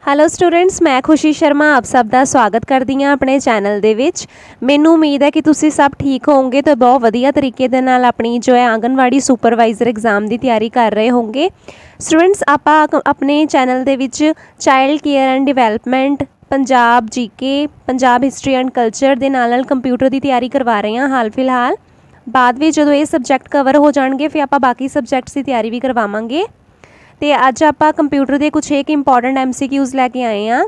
Hello students, मैं खुशी शर्मा आप सब ਦਾ ਸਵਾਗਤ ਕਰਦੀ ਹਾਂ ਆਪਣੇ ਚੈਨਲ ਦੇ ਵਿੱਚ। ਮੈਨੂੰ ਉਮੀਦ ਹੈ ਕਿ ਤੁਸੀਂ ਸਭ ਠੀਕ ਹੋਵੋਗੇ ਤੇ ਬਹੁਤ ਵਧੀਆ ਤਰੀਕੇ ਦੇ ਨਾਲ ਆਪਣੀ ਜੋ ਹੈ ਆਂਗਨਵਾੜੀ ਸੁਪਰਵਾਈਜ਼ਰ ਐਗਜ਼ਾਮ ਦੀ ਤਿਆਰੀ ਕਰ ਰਹੇ ਹੋਵੋਗੇ। ਸਟੂਡੈਂਟਸ, ਆਪਾਂ ਆਪਣੇ ਚੈਨਲ ਦੇ ਵਿੱਚ child care and development, Punjab GK, Punjab history and culture ਦੇ ਨਾਲ ਕੰਪਿਊਟਰ ਦੀ ਤਿਆਰੀ ਕਰਵਾ ਰਹੇ ਹਾਂ ਹਾਲ ਫਿਲਹਾਲ। ਬਾਅਦ ਵਿੱਚ ਜਦੋਂ ਇਹ ਸਬਜੈਕਟ ਕਵਰ ਹੋ ਜਾਣਗੇ ਫਿਰ ਆਪਾਂ ਬਾਕੀ ਸਬਜੈਕਟਸ ਦੀ ਤਿਆਰੀ ਵੀ ਕਰਵਾਵਾਂਗੇ। तो अज आप कंप्यूटर के कुछ एक इंपॉर्टेंट MCQs लैके आए हैं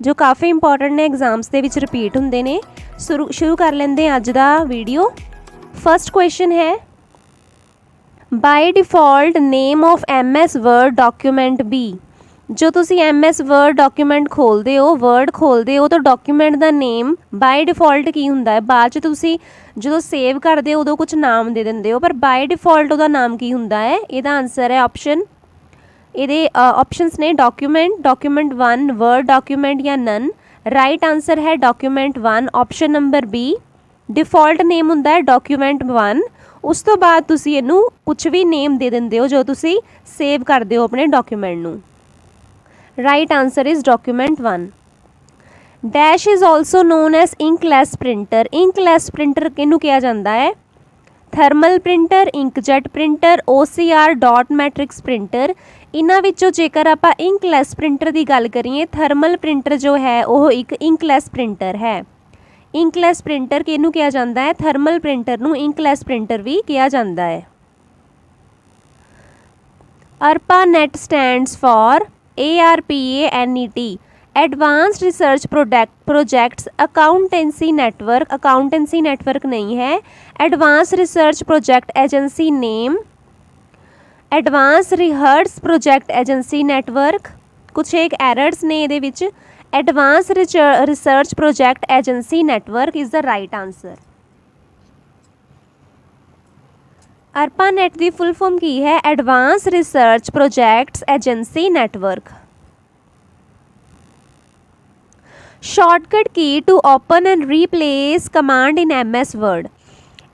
जो काफ़ी इंपॉर्टेंट ने एग्जाम्स के विच रिपीट होंगे ने। शुरू कर लेंगे अज का वीडियो। फर्स्ट क्वेश्चन है, by default name of MS word document B. जो तुसी MS वर्ड डॉक्यूमेंट खोलते हो, वर्ड खोलते हो तो डॉक्यूमेंट का नेम बाय डिफॉल्ट की होंदा है। बाद च तुसी जो सेव करते हो उदों कुछ नाम दे देंगे हो, पर बाय डिफॉल्ट उहदा नाम की होंदा है। इहदा आंसर है ऑप्शन, ये ऑप्शंस ने डॉक्यूमेंट, डॉक्यूमेंट 1, वर्ड डॉक्यूमेंट या नन। राइट आंसर है document 1, option number B. Default name होंदा है डॉक्यूमेंट 1। उस तो बाद तुसी इनू कुछ भी नेम दे देंदे हो जो तुसी सेव करते हो अपने डॉक्यूमेंट नू। Right answer is document 1। Dash is also known as inkless printer. Inkless printer किनू कहा जाता है? Thermal printer, inkjet printer, OCR, dot matrix printer. इन्हां विचों जेकर आपां इंकलैस प्रिंटर की गल करिए, थर्मल प्रिंटर जो है वह एक इंकलैस प्रिंटर है। इंकलैस प्रिंटर किहनूं कहा जाता है? थर्मल प्रिंटर नूं इंकलैस प्रिंटर भी कहा जाता है। ARPANET stands for ARPANET, advanced research projects accountancy network. Accountancy network नहीं है, advance research project agency name, advance research project agency network. कुछ एक एरर्स ने ये विच। Advance research project agency network is the right answer. ARPANET की full form की है? Advance research projects agency network. Shortcut key to open and replace command in MS word.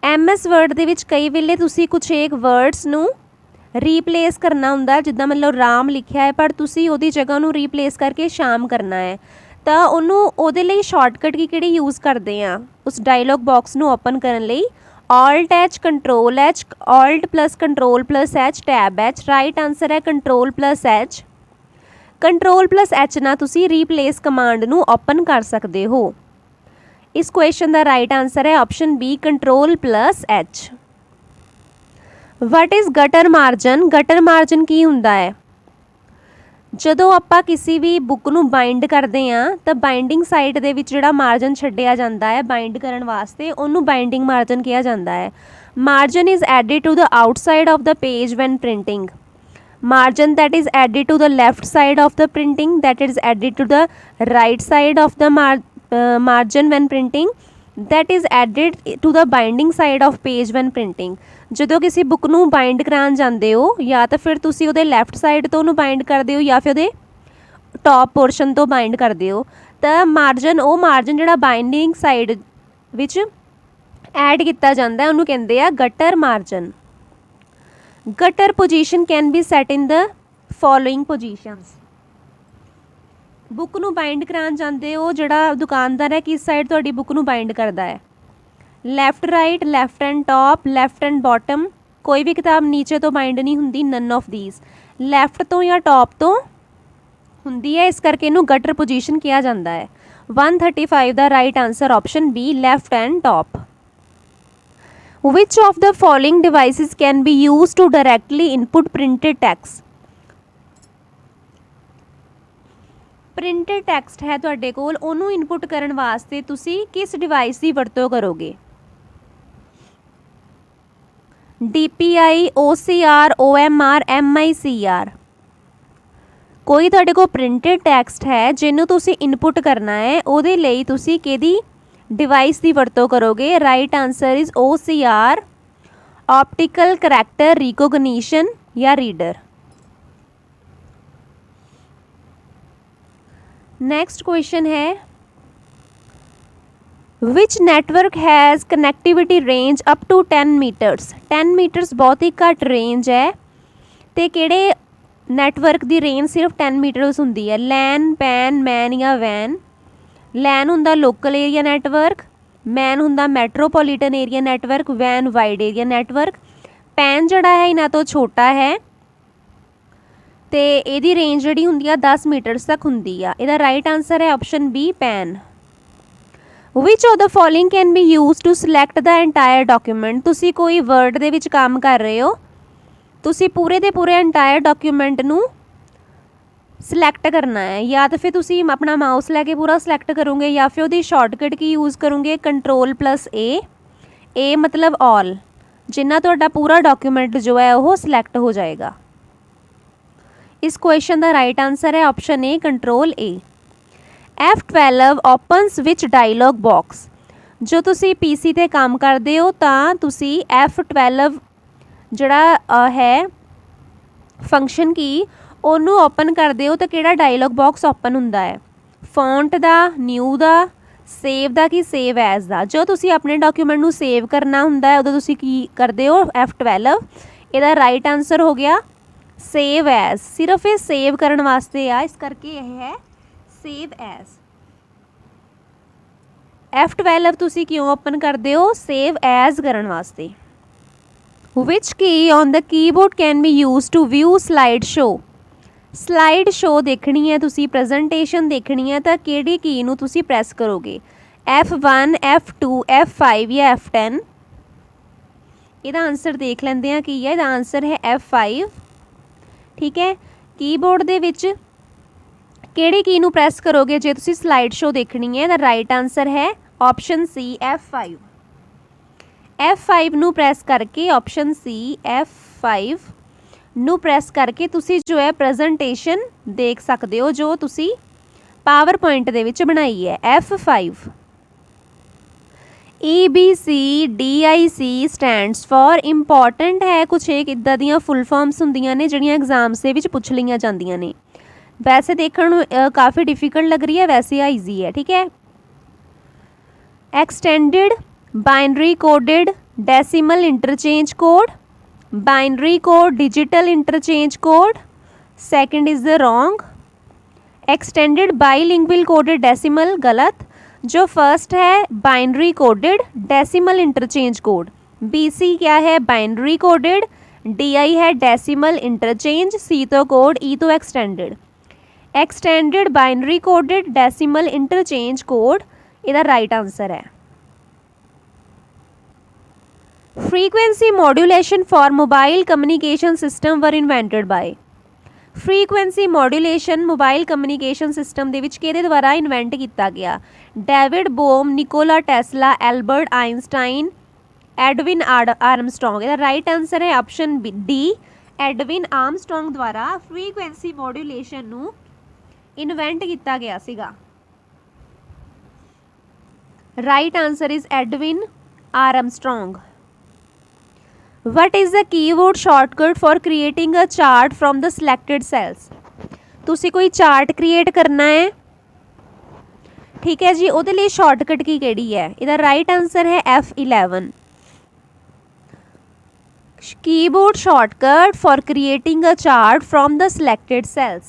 MS word दे विच कई वेले तुसी कुछ एक वर्ड्स नू रीप्लेस करना हुंदा, जिद्दां मतलब राम लिखिया है पर तुसी उहदी जगह नू रीप्लेस करके शाम करना है, तो उन्होंने उहदे लई शॉर्टकट की किहड़ी यूज़ करते हैं? उस डायलॉग बॉक्स नू ओपन करने लई Alt H, Control H, Alt plus Control plus H, tab H। Right answer है Control plus H। Control plus H ना तुसी रीप्लेस कमांड नू ओपन कर सकते हो। इस क्वेश्चन का राइट आंसर है option B, control plus H। What is gutter margin? Gutter margin की हुंदा है? जदों आपां किसी भी बुक नू बाइंड करते हैं तो बाइंडिंग साइड दे विच जिहड़ा मार्जन छड्डिया जाता है बाइंड करन वास्ते, उन्होंने बाइंडिंग मार्जन कहा जाता है। Margin is added to the outside of the page when printing. Margin that is added to the left side of the printing, that is added to the right side of the margin when printing, that is added to the binding side of page when printing। ਜਦੋਂ किसी book नू bind करान जाते हो या तो फिर तुसी उहदे लैफ्ट साइड तो उहनूं बाइंड करते हो या फिर उहदे टॉप पोर्शन तो बाइंड करते हो, तो मार्जन वो मार्जन जिहड़ा बाइंडिंग साइड विच ऐड किया जाता है उहनूं कहंदे आ gutter margin. Gutter position can be set in the following positions. Book नू बाइंड करान जाते हो, जिहड़ा दुकानदार है किस साइड तुहाडी बुक नू बाइंड करता है? Left right, left and top, left and bottom. कोई भी किताब नीचे तो बाइंड नहीं हुंदी, नन ऑफ दीज। लैफ्ट तो या टॉप तो हुंदी है, इस करके इनू गटर पोजीशन कहा जाता है। 135 the right answer option B, left and top. Which of the following devices can be used to directly input printed text? Printed text है तुहाडे कोल, उन्होंने इनपुट करन वास्ते तुसी किस डिवाइस की वरतों करोगे? DPI, OCR, OMR, MICR। कोई तुहाडे कोल प्रिंटेड टैक्सट है जिन्हों तुसी इनपुट करना है, उहदे लई तुसी किहदी डिवाइस की वरतों करोगे? Right answer is OCR, optical character recognition या रीडर। नेक्स्ट क्वेश्चन है, which network has connectivity range up to 10 metres. 10 metres बहुत ही घट रेंज है, तो किहड़े ਨੈਟਵਰਕ ਦੀ ਰੇਂਜ ਸਿਰਫ 10 ਮੀਟਰਸ ਹੁੰਦੀ ਹੈ। ਲੈਨ, ਪੈਨ, ਮੈਨ ਜਾਂ ਵੈਨ। ਲੈਨ ਹੁੰਦਾ ਲੋਕਲ ਏਰੀਆ ਨੈਟਵਰਕ, ਮੈਨ ਹੁੰਦਾ ਮੈਟਰੋਪੋਲੀਟਨ ਏਰੀਆ ਨੈਟਵਰਕ, ਵੈਨ ਵਾਈਡ ਏਰੀਆ ਨੈਟਵਰਕ। ਪੈਨ ਜਿਹੜਾ ਹੈ ਇਹਨਾਂ ਤੋਂ ਛੋਟਾ ਹੈ ਤੇ ਇਹਦੀ ਰੇਂਜ ਜਿਹੜੀ ਹੁੰਦੀ ਆ 10 ਮੀਟਰਸ ਤੱਕ ਹੁੰਦੀ ਆ। ਇਹਦਾ ਰਾਈਟ ਆਂਸਰ ਹੈ option B, PAN. Which of the following can be use to select the entire document. ਤੁਸੀਂ ਕੋਈ ਵਰਡ ਦੇ ਵਿੱਚ ਕੰਮ ਕਰ ਰਹੇ ਹੋ, ਤੁਸੀਂ ਪੂਰੇ ਦੇ ਪੂਰੇ ਐਂਟਾਇਰ ਡਾਕੂਮੈਂਟ ਨੂੰ ਸਿਲੈਕਟ ਕਰਨਾ ਹੈ, ਜਾਂ ਤਾਂ ਫਿਰ ਤੁਸੀਂ ਆਪਣਾ ਮਾਊਸ ਲੈ ਕੇ ਪੂਰਾ ਸਿਲੈਕਟ ਕਰੋਗੇ, ਜਾਂ ਫਿਰ ਉਹਦੀ ਸ਼ਾਰਟਕਟ ਕੀ ਯੂਜ਼ ਕਰੋਗੇ, Ctrl+A। ਏ ਮਤਲਬ ਆਲ, ਜਿੰਨਾ ਤੁਹਾਡਾ ਪੂਰਾ ਡਾਕੂਮੈਂਟ ਜੋ ਹੈ ਉਹ ਸਿਲੈਕਟ ਹੋ ਜਾਏਗਾ। ਇਸ ਕੁਐਸਚਨ ਦਾ ਰਾਈਟ ਆਂਸਰ ਹੈ option A, Ctrl+A। F12 opens which dialog box. ਜੋ ਤੁਸੀਂ PC ਤੇ ਕੰਮ ਕਰਦੇ ਹੋ ਤਾਂ ਤੁਸੀਂ F12 ਜਿਹੜਾ ਹੈ ਫੰਕਸ਼ਨ ਕੀ, ਉਹਨੂੰ ਓਪਨ ਕਰਦੇ ਹੋ ਤਾਂ ਕਿਹੜਾ ਡਾਇਲੋਗ ਬਾਕਸ ਓਪਨ ਹੁੰਦਾ ਹੈ? ਫੌਂਟ ਦਾ, ਨਿਊ ਦਾ, ਸੇਵ ਦਾ ਕਿ ਸੇਵ ਐਜ਼ ਦਾ? ਜੋ ਤੁਸੀਂ ਆਪਣੇ ਡਾਕੂਮੈਂਟ ਨੂੰ ਸੇਵ ਕਰਨਾ ਹੁੰਦਾ ਹੈ ਉਦੋਂ ਤੁਸੀਂ ਕੀ ਕਰਦੇ ਹੋ? F12। ਇਹਦਾ ਰਾਈਟ ਆਂਸਰ ਹੋ ਗਿਆ ਸੇਵ ਐਜ਼। ਸਿਰਫ ਇਹ ਸੇਵ ਕਰਨ ਵਾਸਤੇ ਆ, ਇਸ ਕਰਕੇ ਇਹ ਹੈ ਸੇਵ ਐਜ਼। F12 ਤੁਸੀਂ ਕਿਉਂ ਓਪਨ ਕਰਦੇ ਹੋ? ਸੇਵ ਐਜ਼ ਕਰਨ ਵਾਸਤੇ। Which key on the keyboard can be used to view slide show? Slide show ਦੇਖਣੀ ਹੈ ਤੁਸੀਂ, ਪ੍ਰੈਜੈਂਟੇਸ਼ਨ ਦੇਖਣੀ ਹੈ ਤਾਂ ਕਿਹੜੀ ਕੀ ਨੂੰ ਤੁਸੀਂ ਪ੍ਰੈਸ ਕਰੋਗੇ? F1, F2, F5 ਜਾਂ F10? ਇਹਦਾ ਆਨਸਰ ਦੇਖ ਲੈਂਦੇ ਹਾਂ ਕੀ ਹੈ। ਇਹਦਾ ਆਨਸਰ ਹੈ F5। ਠੀਕ ਹੈ, ਕੀਬੋਰਡ ਦੇ ਵਿੱਚ ਕਿਹੜੀ ਕੀ ਨੂੰ ਪ੍ਰੈਸ ਕਰੋਗੇ ਜੇ ਤੁਸੀਂ ਸਲਾਈਡ ਸ਼ੋ ਦੇਖਣੀ ਹੈ? ਇਹਦਾ ਰਾਈਟ ਆਨਸਰ ਹੈ ਆਪਸ਼ਨ ਸੀ, F5। F5 ਨੂੰ ਪ੍ਰੈਸ ਕਰਕੇ, ਆਪਸ਼ਨ ਸੀ F5 ਨੂੰ ਪ੍ਰੈਸ ਕਰਕੇ ਤੁਸੀਂ ਜੋ ਹੈ ਪ੍ਰੈਜੈਂਟੇਸ਼ਨ ਦੇਖ ਸਕਦੇ ਹੋ ਜੋ ਤੁਸੀਂ ਪਾਵਰ ਪੁਆਇੰਟ ਦੇ ਵਿੱਚ ਬਣਾਈ ਹੈ। F5। EBCDIC stands for important ਹੈ। ਕੁਛ ਇੱਕ ਇੱਦਾਂ ਦੀਆਂ ਫੁੱਲ ਫਾਰਮਸ ਹੁੰਦੀਆਂ ਨੇ ਜਿਹੜੀਆਂ ਐਗਜ਼ਾਮਸ ਦੇ ਵਿੱਚ ਪੁੱਛ ਲਈਆਂ ਜਾਂਦੀਆਂ ਨੇ। ਵੈਸੇ ਦੇਖਣ ਨੂੰ ਕਾਫੀ ਡਿਫਿਕਲਟ ਲੱਗ ਰਹੀ ਹੈ, ਵੈਸੇ ਆ ਈਜ਼ੀ ਹੈ। ਠੀਕ ਹੈ, extended binary coded decimal interchange code, binary code digital interchange code, second is the wrong. Extended bilingual coded decimal गलत। जो फर्स्ट है binary coded decimal interchange code, BC क्या है? बाइनरी कोडेड, DI है डेसिमल इंटरचेंज, C तो code, E तो extended. Extended binary coded decimal interchange code ਇਹਦਾ right answer है। Frequency modulation for mobile communication system were invented by. Frequency modulation mobile communication system ਦੇ ਵਿੱਚ ਕਿਹਦੇ ਦੁਆਰਾ invent ਕੀਤਾ ਗਿਆ? David Bohm, Nikola Tesla, Albert Einstein, Edwin Armstrong. ਇਹਦਾ right answer ਹੈ ਆਪਸ਼ਨ ਡੀ, ਐਡਵਿਨ ਆਰਮਸਟਰੋਂਗ ਦੁਆਰਾ ਫ੍ਰੀਕੁਐਂਸੀ ਮੋਡੂਲੇਸ਼ਨ ਨੂੰ ਇਨਵੈਂਟ ਕੀਤਾ ਗਿਆ ਸੀਗਾ। Right answer is Edwin Armstrong. What is the keyboard shortcut for creating a chart from the selected cells? ਤੁਸੀਂ ਕੋਈ chart create ਕਰਨਾ ਹੈ, ਠੀਕ ਹੈ ਜੀ, ਉਹਦੇ ਲਈ ਸ਼ਾਰਟਕਟ ਕੀ ਕਿਹੜੀ ਹੈ? ਇਹਦਾ ਰਾਈਟ ਆਨਸਰ ਹੈ F11। keyboard shortcut for creating a chart from the selected cells।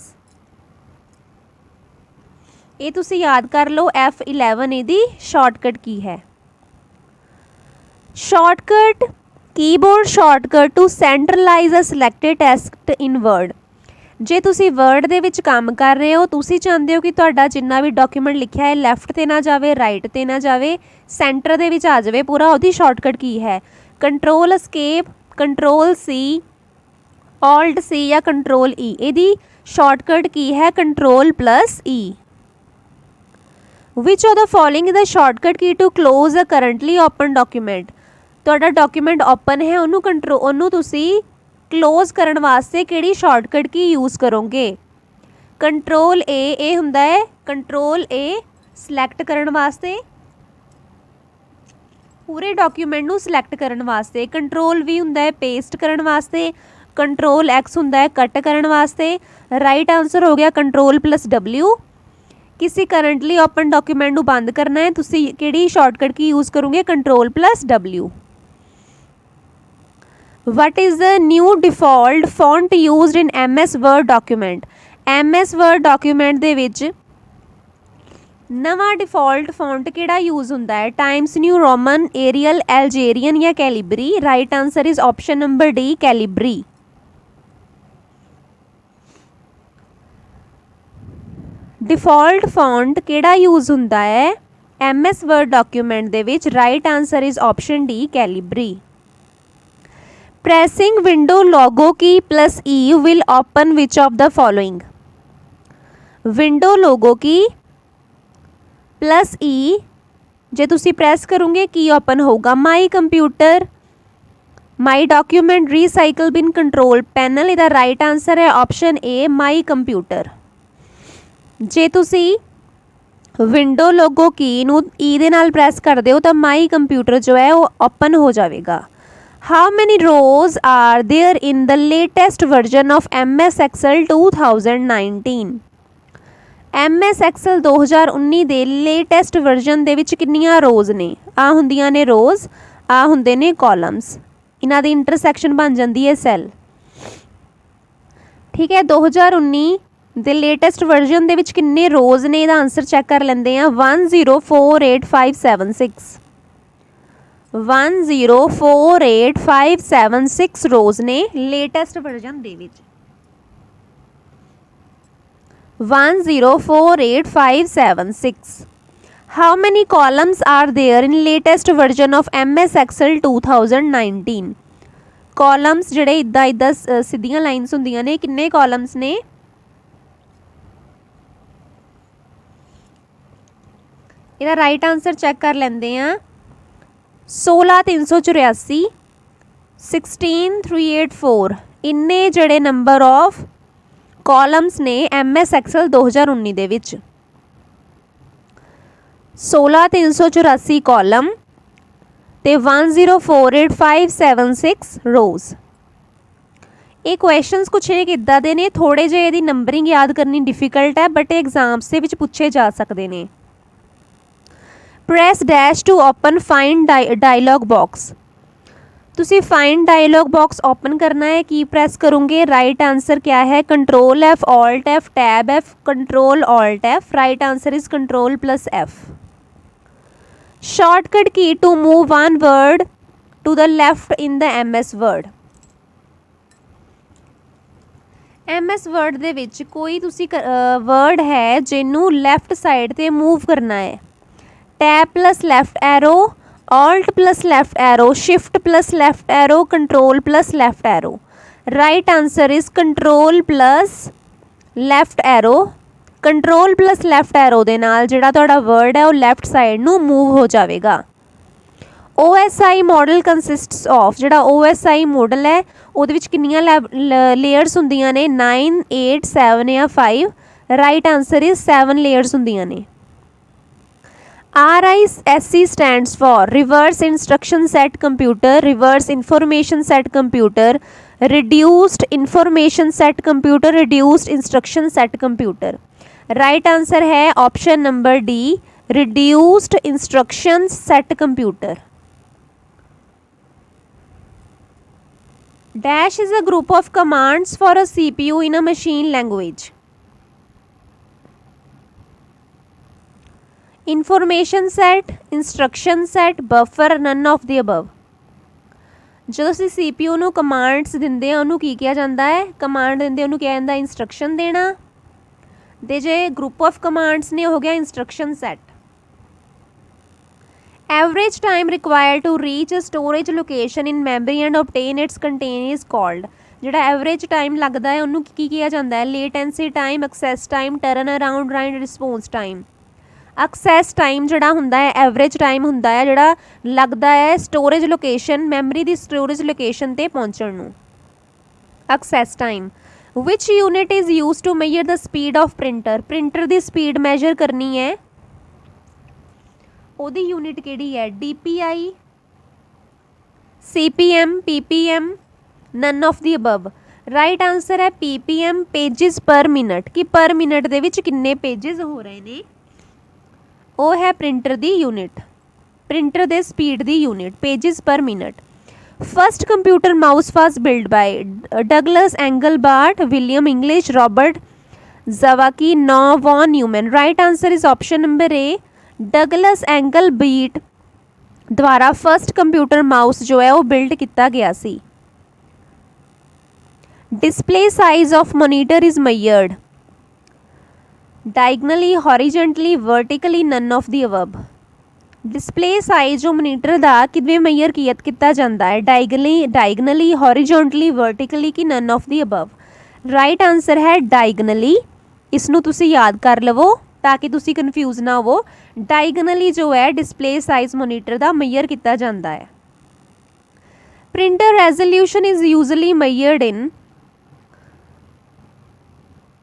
ਇਹ ਤੁਸੀਂ ਯਾਦ ਕਰ ਲਓ, F11 ਇਹਦੀ ਸ਼ਾਰਟਕਟ ਕੀ ਹੈ। Shortcut keyboard shortcut to centralise a selected text in Word. जे तुसी वर्ड दे विच काम कर रहे हो, तुसी चाहते हो कि तुहाडा जिन्ना भी डॉक्यूमेंट लिखा है लैफ्ट ते ना जावे, राइट ते ना जावे, सेंटर दे विच आ जावे पूरा, ओहदी शॉर्टकट की है? कंट्रोल एस्केप, Ctrl+C, Alt+C या Ctrl+E? इहदी शॉर्टकट की है? Ctrl+E। Which of the following is the shortcut key to close a currently open document? ਤੁਹਾਡਾ ਡਾਕੂਮੈਂਟ ਓਪਨ ਹੈ, ਉਹਨੂੰ ਤੁਸੀਂ ਕਲੋਜ਼ ਕਰਨ ਵਾਸਤੇ ਕਿਹੜੀ ਸ਼ਾਰਟਕਟ ਕੀ ਯੂਜ਼ ਕਰੋਗੇ? Ctrl+A। ਇਹ ਹੁੰਦਾ ਹੈ Ctrl+A ਸਿਲੈਕਟ ਕਰਨ ਵਾਸਤੇ, ਪੂਰੇ ਡਾਕੂਮੈਂਟ ਨੂੰ ਸਿਲੈਕਟ ਕਰਨ ਵਾਸਤੇ। Ctrl+V ਹੁੰਦਾ ਹੈ ਪੇਸਟ ਕਰਨ ਵਾਸਤੇ, Ctrl+X ਹੁੰਦਾ ਹੈ ਕੱਟ ਕਰਨ ਵਾਸਤੇ। ਰਾਈਟ ਆਨਸਰ ਹੋ ਗਿਆ Ctrl+W। किसी करंटली ओपन डॉक्यूमेंट ਨੂੰ ਬੰਦ ਕਰਨਾ ਹੈ, ਤੁਸੀਂ ਕਿਹੜੀ ਸ਼ਾਰਟਕਟ ਕੀ ਯੂਜ਼ ਕਰੋਗੇ? Ctrl+W। What is the new default font used in MS Word document? MS Word document ਦੇ ਵਿੱਚ ਨਵਾਂ ਡਿਫਾਲਟ ਫੌਂਟ ਕਿਹੜਾ ਯੂਜ਼ ਹੁੰਦਾ ਹੈ? Times New Roman, Arial, Algerian ਜਾਂ Calibri? Right answer is option number D, Calibri. Default font ਕਿਹੜਾ use ਹੁੰਦਾ ਹੈ MS Word ਡਾਕੂਮੈਂਟ ਦੇ ਵਿੱਚ? Right answer is option D, Calibri. Pressing window logo key plus E will open which of the following? Window logo key plus E ਜੇ ਤੁਸੀਂ press ਕਰੋਗੇ ਕੀ open ਹੋਊਗਾ? ਮਾਈ computer, ਮਾਈ document, recycle ਬਿਨ, control panel. ਇਹਦਾ right answer ਹੈ option ਏ, ਮਾਈ computer. ਜੇ ਤੁਸੀਂ window logo ਕੀ ਨੂੰ ਈ ਦੇ ਨਾਲ ਪ੍ਰੈਸ ਕਰਦੇ ਹੋ ਤਾਂ ਮਾਈ ਕੰਪਿਊਟਰ ਜੋ ਹੈ ਉਹ ਓਪਨ ਹੋ ਜਾਵੇਗਾ। How many rows are there in the latest version of MS Excel 2019? MS Excel 2019 ਦੇ ਲੇਟੈਸਟ ਵਰਜ਼ਨ ਦੇ ਵਿੱਚ ਕਿੰਨੀਆਂ ਰੋਜ਼ ਨੇ? ਆ ਹੁੰਦੀਆਂ ਨੇ ਰੋਜ਼, ਆ ਹੁੰਦੇ ਨੇ ਕਾਲਮਸ। ਇਹਨਾਂ ਦੀ ਇੰਟਰਸੈਕਸ਼ਨ ਬਣ ਜਾਂਦੀ ਹੈ ਸੈੱਲ। ਠੀਕ ਹੈ, 2019 ਦੇ ਲੇਟੈਸਟ ਵਰਜ਼ਨ ਦੇ ਵਿੱਚ ਕਿੰਨੇ ਰੋਜ਼ ਨੇ? ਇਹਦਾ ਆਨਸਰ ਚੈੱਕ ਕਰ ਲੈਂਦੇ ਆ। 1048576 1048576 ਰੋਜ਼ ਨੇ ਲੇਟੈਸਟ ਵਰਜ਼ਨ ਦੇ ਵਿੱਚ। 1048576। How many columns are there in latest version of MS Excel 2019? columns ਜਿਹੜੇ ਇੱਦਾਂ ਸਿੱਧੀਆਂ ਲਾਈਨਸ ਹੁੰਦੀਆਂ ਨੇ, ਕਿੰਨੇ columns ਨੇ? ਇਹਦਾ ਰਾਈਟ ਆਂਸਰ ਚੈੱਕ ਕਰ ਲੈਂਦੇ ਆ। 16384, 16384 ਇੰਨੇ ਜਿਹੜੇ ਨੰਬਰ ਆਫ ਕਾਲਮਸ ਨੇ MS Excel 2019 ਦੇ ਵਿੱਚ। 16384 ਕਾਲਮ ਤੇ 1048576 ਰੋਜ਼। ਇਹ ਕੁਐਸਚਨਸ ਕੁਛ ਇੱਕ ਇੱਦਾਂ ਦੇ ਨੇ, ਥੋੜ੍ਹੇ ਜਿਹੇ ਇਹਦੀ ਨੰਬਰਿੰਗ ਯਾਦ ਕਰਨੀ ਡਿਫਿਕਲਟ ਹੈ ਬਟ ਇਹ ਐਗਜ਼ਾਮਸ ਦੇ ਵਿੱਚ ਪੁੱਛੇ ਜਾ ਸਕਦੇ ਨੇ। Press dash to open find dialog box. ਤੁਸੀਂ ਫਾਈਂਡ ਡਾਇਲੋਗ ਬਾਕਸ ਓਪਨ ਕਰਨਾ ਹੈ, ਕੀ ਪ੍ਰੈਸ ਕਰੋਗੇ? ਰਾਈਟ ਆਂਸਰ क्या है? Control F, alt F, tab F, control alt F। Right answer is control plus F। Shortcut key to move one word to the left in the MS Word। MS Word ਦੇ ਵਿੱਚ ਕੋਈ ਤੁਸੀਂ word है ਜਿਹਨੂੰ left side ਤੇ move ਕਰਨਾ ਹੈ। Tab plus left arrow, alt plus left arrow, shift plus left arrow, control plus left arrow. Right answer is control plus left arrow. Control plus left arrow दे नाल जिहड़ा तुहाडा word है वो left side नूं move हो जाएगा। OSI model consists of, जिहड़ा OSI मॉडल है उहदे विच कितनियां लेयर्स हुंदियां ने? 9, 8, 7 या 5। राइट आंसर इज 7 लेयर्स हुंदियां ने। RISC stands for Reverse Instruction Set Computer, Reverse Information Set Computer, Reduced Information Set Computer, Reduced Instruction Set Computer। Right answer है option number D, Reduced Instruction Set Computer। Dash is a group of commands for a CPU in a machine language। Information set, instruction set, buffer, nun of the above. ਜਦੋਂ ਅਸੀਂ CPU ਨੂੰ commands ਦਿੰਦੇ ਆ ਉਹਨੂੰ ਕੀ ਕਿਹਾ ਜਾਂਦਾ ਹੈ? ਕਮਾਂਡ ਦਿੰਦੇ ਉਹਨੂੰ ਕਿਹਾ ਜਾਂਦਾ ਇੰਸਟਰਕਸ਼ਨ ਦੇਣਾ। ਤੇ ਜੇ ਗਰੁੱਪ ਆਫ ਕਮਾਂਡਸ ਨੇ ਹੋ ਗਿਆ instruction set. Average time required to reach a storage location in memory and obtain its content is called. ਜਿਹੜਾ ਐਵਰੇਜ ਟਾਈਮ ਲੱਗਦਾ ਹੈ ਉਹਨੂੰ ਕੀ ਕਿਹਾ ਜਾਂਦਾ ਹੈ? Latency time, access time, turnaround time, response time. Access time ਜਿਹੜਾ ਹੁੰਦਾ ਹੈ ਐਵਰੇਜ ਟਾਈਮ ਹੁੰਦਾ ਹੈ ਜਿਹੜਾ ਲੱਗਦਾ ਹੈ ਸਟੋਰੇਜ ਲੋਕੇਸ਼ਨ, ਮੈਮਰੀ ਦੀ ਸਟੋਰੇਜ ਲੋਕੇਸ਼ਨ 'ਤੇ ਪਹੁੰਚਣ ਨੂੰ। Access time. Which unit is use to measure the speed of printer. Printer ਦੀ ਸਪੀਡ ਮੈਜਰ ਕਰਨੀ ਹੈ, ਉਹਦੀ ਯੂਨਿਟ ਕਿਹੜੀ ਹੈ? DPI, CPM, PPM, none of the above. Right answer ਹੈ PPM, ਪੇਜਿਸ ਪਰ ਮਿੰਟ। ਕਿ ਪਰ ਮਿੰਟ ਦੇ ਵਿੱਚ ਕਿੰਨੇ ਪੇਜਿਸ ਹੋ ਰਹੇ ਨੇ, ਉਹ ਹੈ ਪ੍ਰਿੰਟਰ ਦੀ ਯੂਨਿਟ, ਪ੍ਰਿੰਟਰ ਦੇ ਸਪੀਡ ਦੀ unit, pages per minute. First computer mouse was build by Douglas Engelbart, William English, Robert Zawacki, नॉ von Neumann. Right answer is option number A, Douglas Engelbart द्वारा फर्स्ट कंप्यूटर माउस जो है वो build किया गया सी। Display size of monitor is measured diagonally, horizontally, vertically, none of the above. Display size जो monitor का किवें मेजर किया जाता है, डायगनली, हॉरिजेंटली, वर्टिकली कि none of the above. Right answer है डायगनली। इसनों तुसी याद कर लवो ताकि तुसी कन्फ्यूज ना हो। डायगनली जो है डिस्प्ले साइज मॉनिटर का मेजर किया जाता है। Printer resolution is usually measured in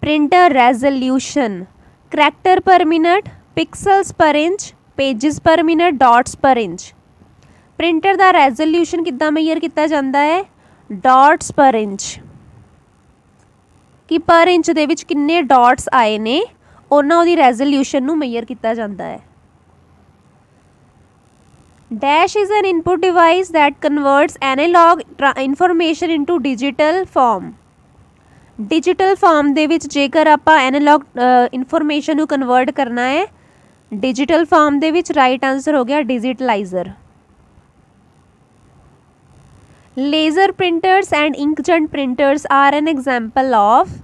printer resolution character per minute, pixels per inch, pages per minute, dots per inch. Printer का रेजोल्यूशन कितना मेजर किया जाता है, डॉट्स पर इंच कि पर इंच दे विच किन्ने डॉट्स आए ने उन्हां उहदी रेजोल्यूशन नूं मेजर किया जाता है। Dash is an input device that converts analogue information into digital form. Digital form दे विच जेकर आपां एनालॉग इनफॉर्मेशन नूं कन्वर्ट करना है डिजिटल फॉर्म दे विच, राइट आंसर हो गया digitaliser. Laser printers and inkjet printers are an example of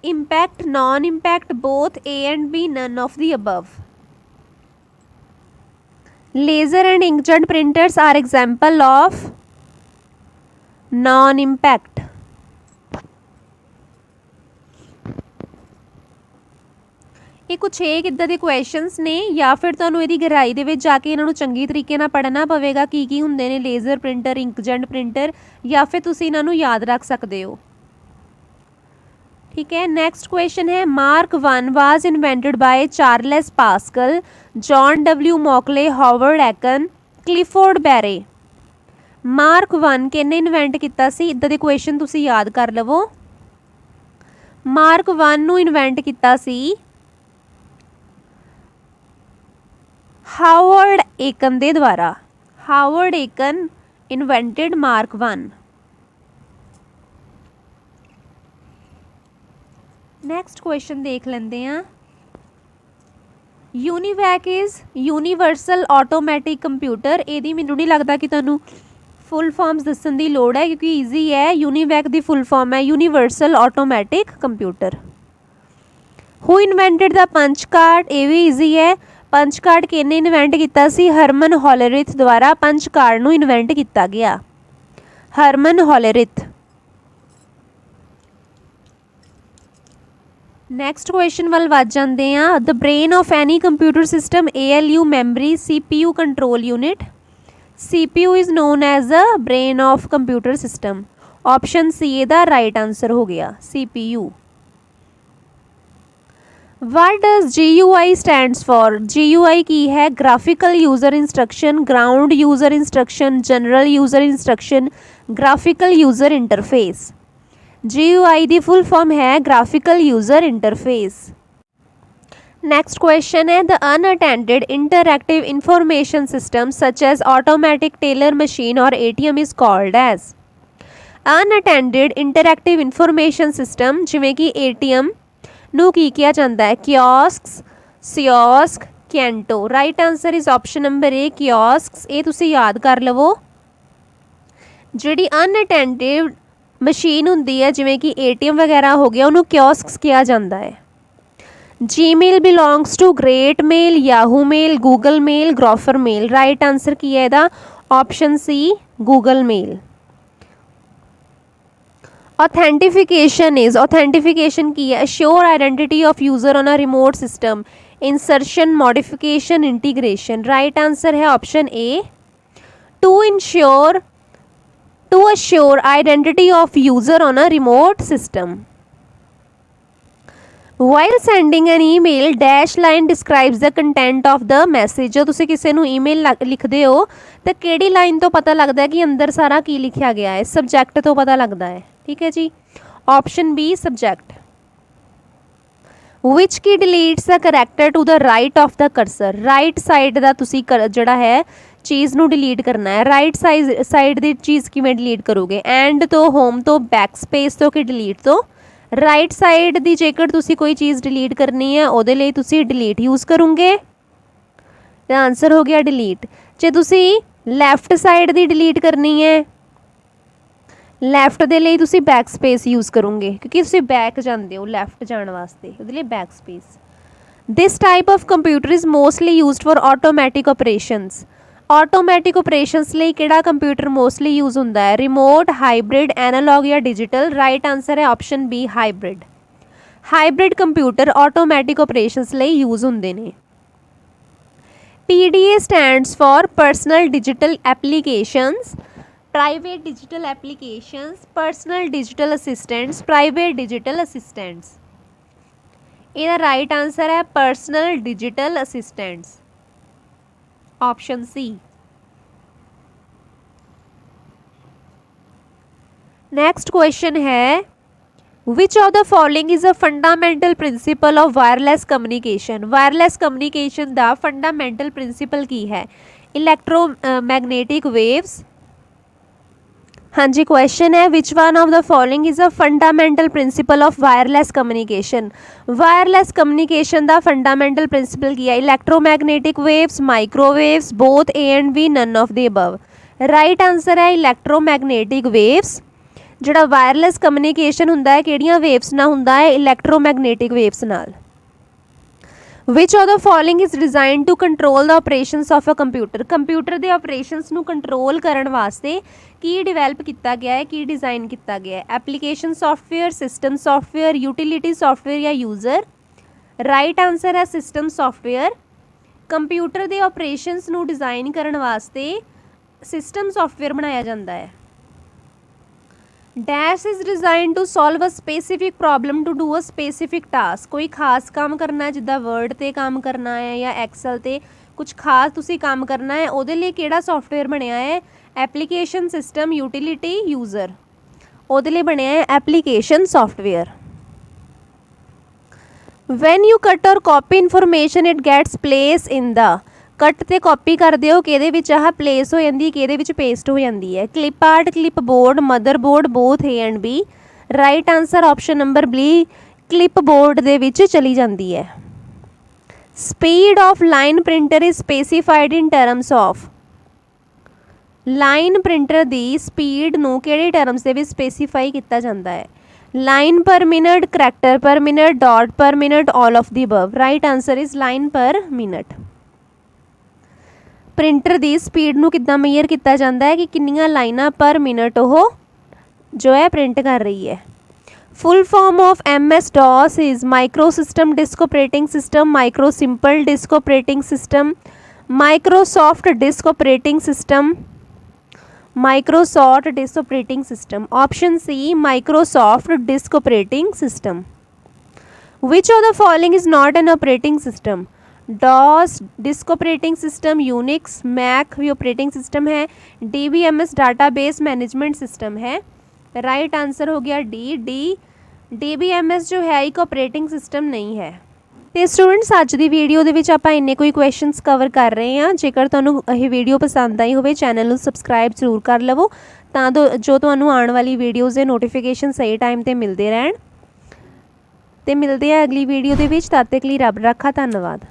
impact, non-impact, both A and B, none of the above. Laser and inkjet printers are example of non-impact. ये कुछ एक इदा के questions ने या फिर तुहानूं इहदी गहराई दे विच जाके इन्हां नूं चंगी तरीके नाल पढ़ना पवेगा की हुंदे ने लेजर प्रिंटर, इंकजेट प्रिंटर, या फिर तुसीं इन्हां नूं याद रख सकते हो। ठीक है, नेक्स्ट क्वेश्चन है mark 1 was invented by Charles Pascal, John W Mauchly, Howard Aiken, Clifford Berry. Mark 1 किन्ने इन्वेंट किया सी, इदां दे क्वेश्चन तुसीं याद कर लवो। मार्क 1 नूं इन्वेंट किया सी हावर्ड एकन दे द्वारा। Howard Aiken invented mark 1। Next question देख लेंदे हैं। UNIVAC is universal automatic computer. यदि मैनूं नहीं लगता कि तुहानूं फुल फॉर्म्स दस्सण दी लोड़ है क्योंकि ईजी है। यूनीवैक दी फुल फॉर्म है universal automatic computer. Who invented the punch card, ये भी ईजी है। पंच कार्ड किन्ने इन्वेंट किया सी, हरमन हॉलरिथ द्वारा पंच कार्ड नूं इन्वेंट किया गया। हरमन हॉलरिथ। नैक्सट क्वेश्चन वाल वध जाते हैं। The brain of any computer system ALU memory CPU control unit. CPU is known as the brain of computer system. Option C दा राइट आंसर हो गया CPU। What does GUI stands for? GUI की है graphical user instruction, ground user instruction, general user instruction, graphical user interface. GUI दी full form है graphical user interface. Next question है the unattended interactive information system such as automatic teller machine और ATM is called as. Unattended interactive information system जिमें कि ATM नूं की किया जाता है कियोस्क्स, सियोस्क, कैंटो। Right answer is option number A kiosks. ये तुसीं याद कर लवो। जिहड़ी अनअटेंडेड मशीन हुंदी है जिमें कि ATM वगैरह हो गया उन्होंने कियोस्क्स किया जाता है। Gmail belongs to great mail, Yahoo mail, Google mail, Grofer mail. Right answer की है इहदा option C Google mail. Authentication is, authentication की है sure identity of user on a remote system, insertion, modification, integration. Right answer है option A to assure identity of user on a remote system. While sending an email, dash line describes the content of the message. जो तुसी किसी नूं email लिखते हो तो किहड़ी line तो पता लगता है कि अंदर सारा की लिखा गया है, सब्जैक्ट तो पता लगता है। ठीक है जी, ऑप्शन बी सब्जैक्ट। ਵਿਚ ਕੀ ਡਿਲੀਟਸ ਦਾ character to the right of the cursor. Right side ਦਾ ਤੁਸੀਂ ਜਿਹੜਾ ਹੈ ਚੀਜ਼ ਨੂੰ ਡਿਲੀਟ ਕਰਨਾ ਹੈ। ਰਾਈਟ ਸਾਈਡ ਦੀ ਚੀਜ਼ ਕਿਵੇਂ ਡਿਲੀਟ ਕਰੋਗੇ? ਐਂਡ ਤੋਂ, ਹੋਮ ਤੋਂ, ਬੈਕ ਸਪੇਸ ਤੋਂ ਕਿ ਡਿਲੀਟ ਤੋਂ? ਰਾਈਟ ਸਾਈਡ ਦੀ ਜੇਕਰ ਤੁਸੀਂ ਕੋਈ ਚੀਜ਼ ਡਿਲੀਟ ਕਰਨੀ ਹੈ ਉਹਦੇ ਲਈ ਤੁਸੀਂ ਡਿਲੀਟ ਯੂਜ਼ ਕਰੋਗੇ। ਤਾਂ ਆਨਸਰ ਹੋ ਗਿਆ ਡਿਲੀਟ। ਜੇ ਤੁਸੀਂ ਲੈਫਟ ਸਾਈਡ ਦੀ ਡਿਲੀਟ ਕਰਨੀ ਹੈ, ਲੈਫਟ ਦੇ ਲਈ ਤੁਸੀਂ ਬੈਕ ਸਪੇਸ ਯੂਜ਼ ਕਰੋਗੇ ਕਿਉਂਕਿ ਤੁਸੀਂ ਬੈਕ ਜਾਂਦੇ ਹੋ ਲੈਫਟ ਜਾਣ ਵਾਸਤੇ, ਉਹਦੇ ਲਈ back space. This type of computer is mostly used for automatic operations. Automatic operations ਲਈ ਕਿਹੜਾ ਕੰਪਿਊਟਰ ਮੋਸਟਲੀ ਯੂਜ਼ ਹੁੰਦਾ ਹੈ? ਰਿਮੋਟ, ਹਾਈਬ੍ਰਿਡ, ਐਨਾਲੌਗ ਜਾਂ ਡਿਜੀਟਲ? ਰਾਈਟ ਆਨਸਰ ਹੈ option B hybrid. Hybrid computer automatic operations ਲਈ ਯੂਜ਼ ਹੁੰਦੇ ਨੇ। PDA stands for Personal Digital Applications, Private Digital Applications, Personal Digital Assistants, Private Digital Assistants। ਇਹਦਾ right answer ਹੈ Personal Digital Assistants, option C। Next question है which of the following is a fundamental principle of wireless communication. Wireless communication का fundamental principle की है? Electromagnetic waves. हाँ जी, question है which one of the following is a fundamental principle of wireless communication. Wireless communication का fundamental principle की है? Electromagnetic waves, microwaves, both A and B, none of the above. Right answer है electromagnetic waves. ਜਿਹੜਾ wireless communication ਹੁੰਦਾ ਹੈ ਕਿਹੜੀਆਂ waves ਨਾਲ ਹੁੰਦਾ ਹੈ? ਇਲੈਕਟ੍ਰੋਮੈਗਨੈਟਿਕ ਵੇਵਸ ਨਾਲ। Which of the following is design to control the operations of a computer. Computer ਦੇ ਆਪਰੇਸ਼ਨਸ ਨੂੰ ਕੰਟਰੋਲ ਕਰਨ ਵਾਸਤੇ ਕੀ ਡਿਵੈਲਪ ਕੀਤਾ ਗਿਆ ਹੈ, ਕੀ ਡਿਜ਼ਾਈਨ ਕੀਤਾ ਗਿਆ ਹੈ? Application software, system software, utility software ਜਾਂ ਯੂਜ਼ਰ? ਰਾਈਟ ਆਨਸਰ ਹੈ ਸਿਸਟਮ ਸੌਫਟਵੇਅਰ। ਕੰਪਿਊਟਰ ਦੇ ਆਪਰੇਸ਼ਨਸ ਨੂੰ ਡਿਜ਼ਾਈਨ ਕਰਨ ਵਾਸਤੇ ਸਿਸਟਮ ਸੌਫਟਵੇਅਰ ਬਣਾਇਆ ਜਾਂਦਾ ਹੈ। Dash is design to solve a specific problem to do a specific task. कोई खास काम करना है जिद्दां वर्ड ते काम करना है या एक्सल ते कुछ खास तुसी काम करना है, उहदे लई किहड़ा सॉफ्टवेयर बनिया है? Application, system, utility, user? उहदे लई बनिया है application software. When you cut or copy information it gets place in the. Cut ते कॉपी करते हो कि आह प्लेस हो जाती है, कि पेस्ट हो जाती है? Clip art, clipboard, motherboard, both A and B? Right answer option number B clipboard दे विच चली जाती है। Speed of line printer is specified in terms of. Line printer की स्पीड नूं किहड़े टर्म्स दे विच स्पेसीफाई किया जाता है? लाइन पर minute, character per minute, dot पर minute, all of the above? Right answer is line पर मिनट। प्रिंटर की स्पीड नूं किद्दां मेजर किया जाता है कि कितनियां लाइनां पर मिनट वो जो है प्रिंट कर रही है? Full form of MS DOS is micro system disk operating system, micro simple disk operating system, Microsoft disk operating system, Microsoft disk operating system? Option C Microsoft disk operating system. Which of the following is not an operating system? DOS disk operating system, Unix, Mac भी operating system है, DBMS database management system है? Right answer हो गया D. DBMS जो है एक operating system नहीं है। तो स्टूडेंट्स अज की वीडियो के विच आपां इन्ने कोई क्वेश्चनस कवर कर रहे हैं। जेकर तुहानूं यह वीडियो पसंद आई हो चैनल नूं सबसक्राइब जरूर कर लवो तां जो तुहानूं आने वाली वीडियोज़ के नोटिफिकेशन सही टाइम पर मिलते रहन। तो मिलते हैं अगली वीडियो के विच। तद तक लई रब रखा। धन्यवाद।